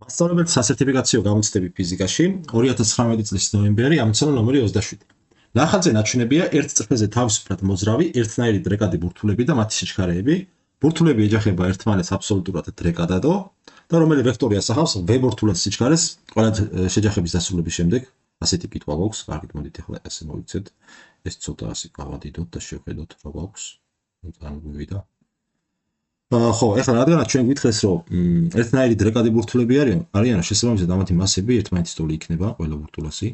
მასწავლებელთა სასერტიფიკაციო გამოცდები ფიზიკაში 2019 წლის ნოემბერი ამოცანა ნომერი 27. ნახატზე ნაჩვენებია ერთ წრფეზე თავისუფლად მოძრავი ერთნაირი დრეკადი ბურთულები და მათი სიჩქარეები. ბურთულები ეჯახება ერთმანეთს აბსოლუტურად დრეკადადო და რომელი ვექტორი ასახავს V ბურთულას სიჩქარეს ყველა შეჯახების დასრულების შემდეგ. ასეთი კითხვა გვაქვს. კარგით, მოდით ახლა ესე მოვიცეთ. ეს ცოტა ასე გავადიდოთ და შევხედოთ რა გვაქვს. წარმოვიდა. ხო, ეხლა რადგანაც ჩვენ გითხრეს, რომ ერთნაირი დრეკადი ბურთულები არიან, შესაბამისად ამათი მასები ერთმანეთის ტოლი იქნება ყველა ბურთულასი.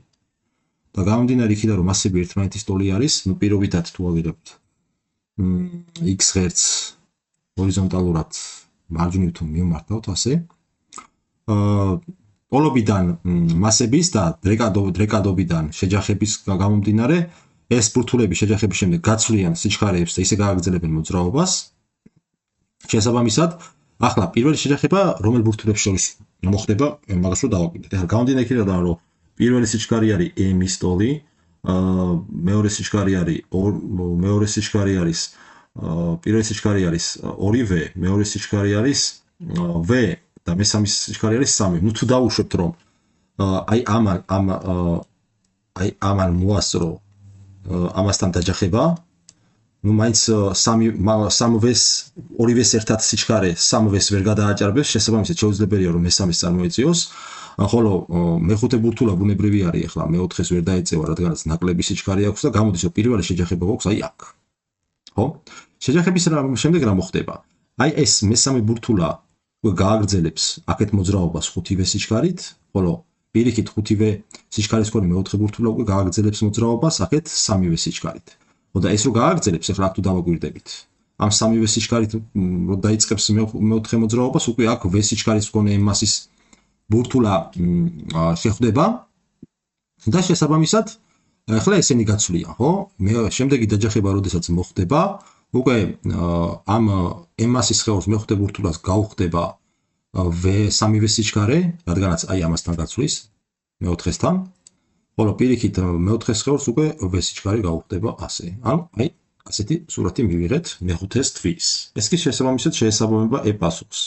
და გამომდინარე იქიდან, რომ მასები ერთმანეთის ტოლი არის, ну პირობითად თუ ავიღებთ x ღერცს ჰორიზონტალურად მარჯვნივ თუ მიმართავთ ასე. ტოლობიდან მასების და დრეკადობიდან შეჯახების გამომდინარე ეს ბურთულები შეჯახების შემდეგ გაცვლიან სიჩქარეებს და ისე გააგრძელებენ მოძრაობას. შესაბამისად, ახლა პირველი შეჯახება რომელ ბურთულებს შორის მოხდება, მაგას რო დავაკვირდეთ. ახლა გამომდინარე იქიდან, რომ პირველი სიჩქარე არის m-ის ტოლი, მეორე სიჩქარე არის პირველი სიჩქარე არის 2v, მეორე სიჩქარე არის v და მესამე სიჩქარე არის 3. ნუ თუ დავუშვებთ, რომ ამან მოასწრო ამასთან დაჯახება, ну მაინც 3v-ს 2v-ს ერთად სიჩქარე 3v-ს ვერ გადააჭარბებს, შესაბამისად შეუძლებელია რომ მესამეს წარმოეწიოს, ხოლო მეხუთე ბურთულა ბუნებრივი არის, ახლა მეოთხეს ვერ დაეწევა, რადგანაც ნაკლები სიჩქარე აქვს და გამოდის რომ პირველი შეჯახება გვაქვს აი აქ. ხო? შეჯახების შემდეგ რა მოხდება? აი ეს მესამე ბურთულა გააგრძელებს აქეთ მოძრაობას 5v სიჩქარით, ხოლო პირიქით 5v სიჩქარის მქონე მეოთხე ბურთულა უკვე გააგრძელებს მოძრაობას აქეთ 3v სიჩქარით. და ეს რო გააგრძელებს, ახლა აქ თუ დავაკვირდებით. ამ 3v სიჩქარით რო დაიწყებს მეოთხე მოძრაობას, უკვე აქ v სიჩქარის მქონე მასის ბურთულა შეხვდება და შესაბამისად ახლა ესენი გაცვლიან, ხო? შემდეგი დაჯახება როდესაც მოხდება, უკვე ამ m-მასის ხეობის მეხუთე ბურთულას გაუხდება v3v სიჩქარე, რადგანაც აი ამასთან გაცვლის მეოთხესთან. ხოლო პირიქით მეოთხე სხეულს უკვე v სიჩქარე გაუხდება ასე. ანუ აი ასეთი სურათი მივიღეთ მეხუთეს თვის. ეს კი შესაბამისად შეესაბამება e პასუხს.